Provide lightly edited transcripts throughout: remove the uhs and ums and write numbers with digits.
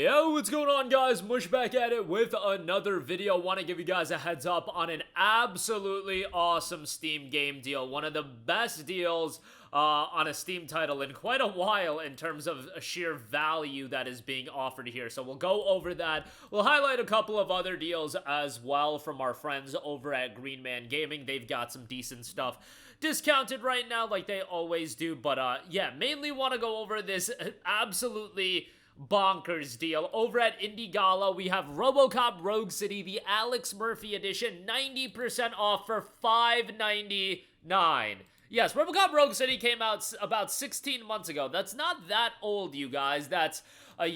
Yo, what's going on, guys? Mush back at it with another video. Want to give you guys a heads up on an absolutely awesome Steam game deal. One of the best deals on a Steam title in quite a while in terms of sheer value that is being offered here. So we'll go over that. We'll highlight a couple of other deals as well from our friends over at Green Man Gaming. They've got some decent stuff discounted right now like they always do. But yeah, mainly want to go over this absolutely bonkers deal. Over at Indie Gala, we have RoboCop Rogue City, the Alex Murphy edition, 90% off for $5.99. Yes, RoboCop Rogue City came out about 16 months ago. That's not that old, you guys. That's a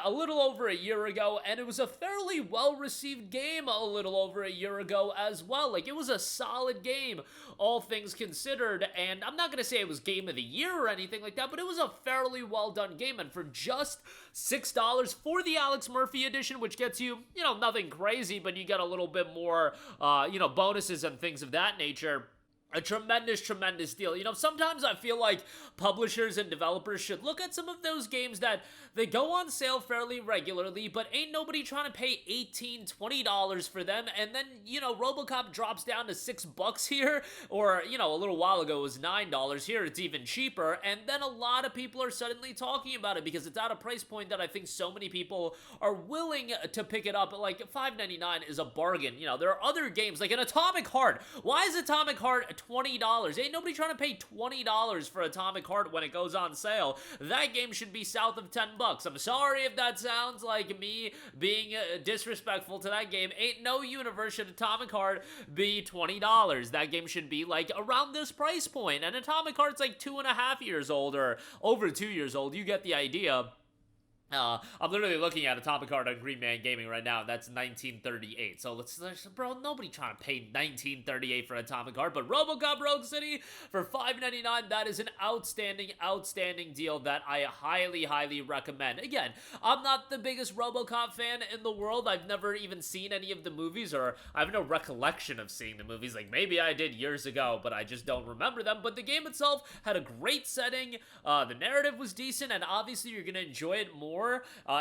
little over a year ago, and it was a fairly well-received game a little over a year ago as well. Like, it was a solid game, all things considered, and I'm not gonna say it was Game of the Year or anything like that, but it was a fairly well-done game, and for just $6 for the Alex Murphy edition, which gets you, nothing crazy, but you get a little bit more, bonuses and things of that nature. A tremendous deal. Sometimes I feel like publishers and developers should look at some of those games that they go on sale fairly regularly, but ain't nobody trying to pay $18, $20 for them, and then, RoboCop drops down to $6 here, or, a little while ago it was $9. Here it's even cheaper, and then a lot of people are suddenly talking about it because it's at a price point that I think so many people are willing to pick it up. Like, $5.99 is a bargain. There are other games, like an Atomic Heart. Why is Atomic Heart $20? Ain't nobody trying to pay $20 for Atomic Heart when it goes on sale. That game should be south of $10. I'm sorry if that sounds like me being disrespectful to that game. Ain't no universe should Atomic Heart be $20. That game should be like around this price point. And Atomic Heart's like 2.5 years old or over 2 years old. You get the idea. I'm literally looking at Atomic Heart on Green Man Gaming right now. That's 1938. So bro, nobody trying to pay 1938 for Atomic Heart, but RoboCop Rogue City for $5.99. That is an outstanding deal that I highly recommend. Again, I'm not the biggest RoboCop fan in the world. I've never even seen any of the movies, or I have no recollection of seeing the movies. Like, maybe I did years ago, but I just don't remember them. But the game itself had a great setting. The narrative was decent, and obviously you're gonna enjoy it more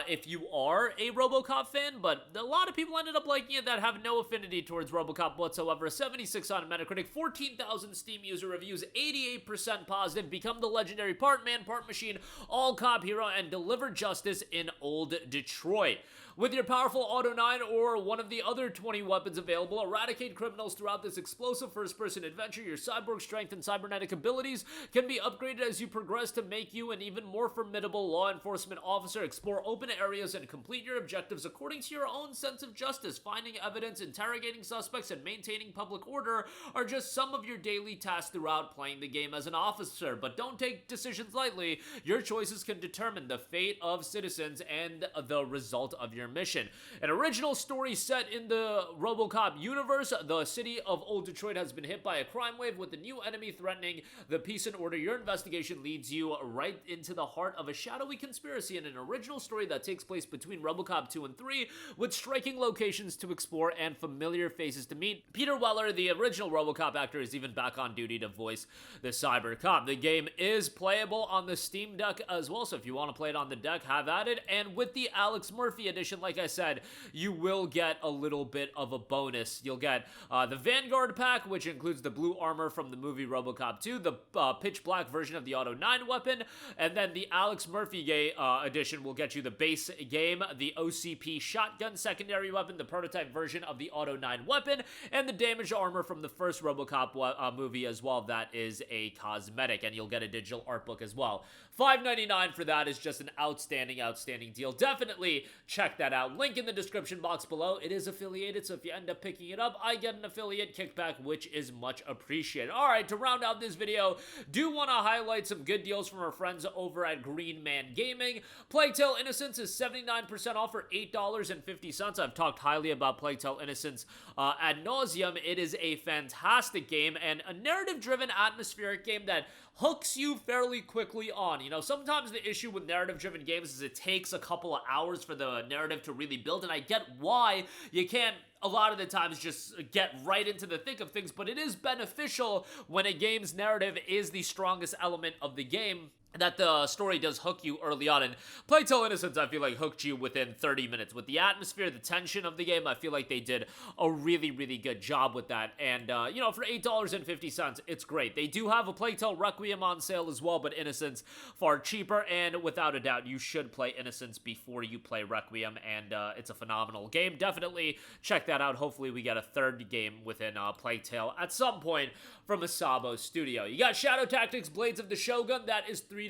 if you are a RoboCop fan, but a lot of people ended up liking it that have no affinity towards RoboCop whatsoever. 76 on Metacritic, 14,000 Steam user reviews, 88% positive. Become the legendary part man, part machine, all cop hero, and deliver justice in old Detroit. With your powerful Auto 9 or one of the other 20 weapons available, eradicate criminals throughout this explosive first-person adventure. Your cyborg strength and cybernetic abilities can be upgraded as you progress to make you an even more formidable law enforcement officer. Explore open areas and complete your objectives according to your own sense of justice. Finding evidence, interrogating suspects, and maintaining public order are just some of your daily tasks throughout playing the game as an officer. But don't take decisions lightly. Your choices can determine the fate of citizens and the result of your mission. An original story set in the RoboCop universe. The city of Old Detroit has been hit by a crime wave with a new enemy threatening the peace and order. Your investigation leads you right into the heart of a shadowy conspiracy in an original story that takes place between RoboCop 2 and 3, with striking locations to explore and familiar faces to meet. Peter Weller, the original RoboCop actor, is even back on duty to voice the cyber cop. The game is playable on the Steam Deck as well, so if you want to play it on the deck, have at it. And with the Alex Murphy edition, like I said, you will get a little bit of a bonus. You'll get the Vanguard pack, which includes the blue armor from the movie RoboCop 2, the pitch black version of the Auto 9 weapon, and then the Alex Murphy edition will get you the base game, the OCP shotgun secondary weapon, the prototype version of the Auto 9 weapon, and the damaged armor from the first RoboCop movie as well. That is a cosmetic, and you'll get a digital art book as well. $5.99 for that is just an outstanding deal. Definitely check that out. Link in the description box below. It is affiliated, so if you end up picking it up, I get an affiliate kickback, which is much appreciated. Alright, to round out this video, do want to highlight some good deals from our friends over at Green Man Gaming. Plague Tale Innocence is 79% off for $8.50. I've talked highly about Plague Tale Innocence ad nauseum. It is a fantastic game and a narrative-driven, atmospheric game that hooks you fairly quickly on. Sometimes the issue with narrative-driven games is it takes a couple of hours for the narrative to really build, and I get why you can't a lot of the times just get right into the thick of things, but it is beneficial when a game's narrative is the strongest element of the game, that the story does hook you early on. And Plague Tale Innocence, I feel like, hooked you within 30 minutes. With the atmosphere, the tension of the game, I feel like they did a really, really good job with that. And, you know, for $8.50, it's great. They do have a Plague Tale Requiem on sale as well, but Innocence far cheaper. And without a doubt, you should play Innocence before you play Requiem. And it's a phenomenal game. Definitely check that out. Hopefully we get a third game within Plague Tale at some point from Asabo Studio. You got Shadow Tactics Blades of the Shogun. That is $3.60.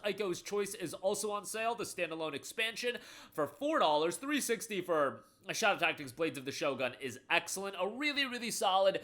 Aiko's Choice is also on sale. The standalone expansion for $4. $3.60 for Shadow Tactics Blades of the Shogun is excellent. A really, really solid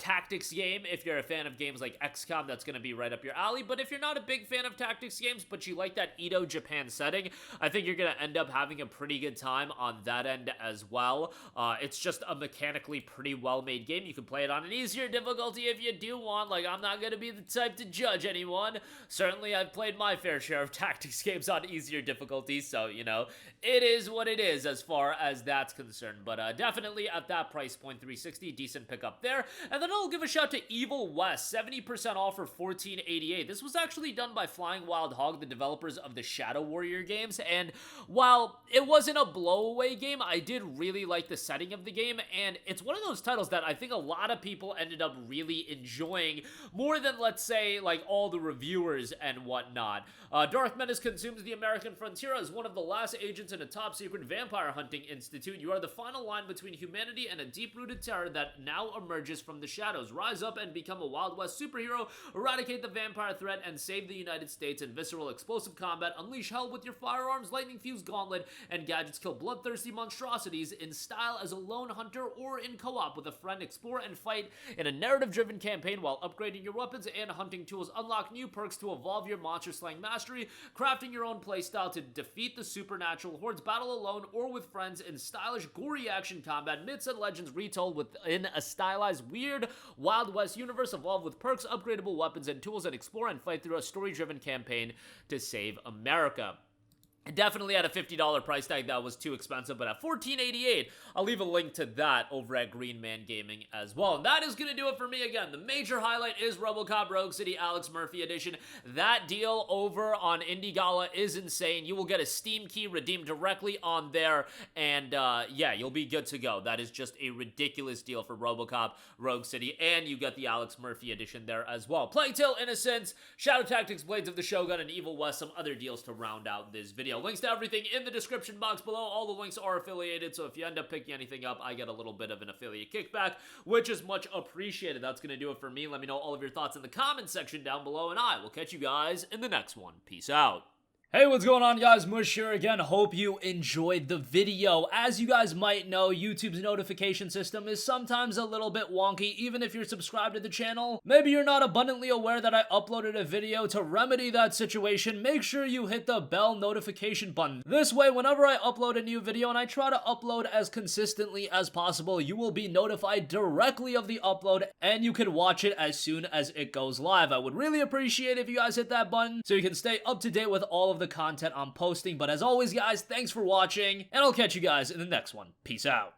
tactics game. If you're a fan of games like XCOM, that's going to be right up your alley. But if you're not a big fan of tactics games, but you like that Edo Japan setting, I think you're going to end up having a pretty good time on that end as well. It's just a mechanically pretty well-made game. You can play it on an easier difficulty if you do want. Like, I'm not going to be the type to judge anyone. Certainly, I've played my fair share of tactics games on easier difficulties, so, you know, it is what it is as far as that's concerned. But definitely at that price point, $360, decent pickup there. And then I'll give a shout to Evil West, 70% off for $14.88. This was actually done by Flying Wild Hog, the developers of the Shadow Warrior games. And while it wasn't a blowaway game, I did really like the setting of the game. And it's one of those titles that I think a lot of people ended up really enjoying more than, let's say, like all the reviewers and whatnot. Darth Menace consumes the American frontier as one of the last agents in a top-secret vampire hunting institute. You are the final line between humanity and a deep-rooted terror that now emerges from the shadows. Rise up and become a Wild West superhero, eradicate the vampire threat, and save the United States in visceral explosive combat. Unleash hell with your firearms, lightning-fused gauntlet, and gadgets. Kill bloodthirsty monstrosities in style as a lone hunter or in co-op with a friend. Explore and fight in a narrative-driven campaign while upgrading your weapons and hunting tools. Unlock new perks to evolve your monster-slaying mastery, crafting your own playstyle to defeat the supernatural hordes. Battle alone or with friends in stylish, gory action combat. Myths and legends retold within a stylized, weird Wild West universe. Evolve with perks, upgradable weapons, and tools, and explore and fight through a story-driven campaign to save America. Definitely at a $50 price tag, that was too expensive, but at $14.88, I'll leave a link to that over at Green Man Gaming as well. And that is going to do it for me again. The major highlight is RoboCop Rogue City Alex Murphy Edition. That deal over on Indie Gala is insane. You will get a Steam key redeemed directly on there, and yeah, you'll be good to go. That is just a ridiculous deal for RoboCop Rogue City, and you get the Alex Murphy Edition there as well. Plague Tale Innocence, Shadow Tactics Blades of the Shogun, and Evil West, some other deals to round out this video. Links to everything in the description box below. All the links are affiliated, so if you end up picking anything up, I get a little bit of an affiliate kickback, which is much appreciated. That's going to do it for me. Let me know all of your thoughts in the comment section down below, and I will catch you guys in the next one. Peace out. Hey, what's going on, guys? Mush here again. Hope you enjoyed the video. As you guys might know, YouTube's notification system is sometimes a little bit wonky, even if you're subscribed to the channel. Maybe you're not abundantly aware that I uploaded a video. To remedy that situation, make sure you hit the bell notification button. This way, whenever I upload a new video, and I try to upload as consistently as possible, you will be notified directly of the upload, and you can watch it as soon as it goes live. I would really appreciate if you guys hit that button so you can stay up to date with all of the content I'm posting. But as always, guys, thanks for watching, and I'll catch you guys in the next one. Peace out.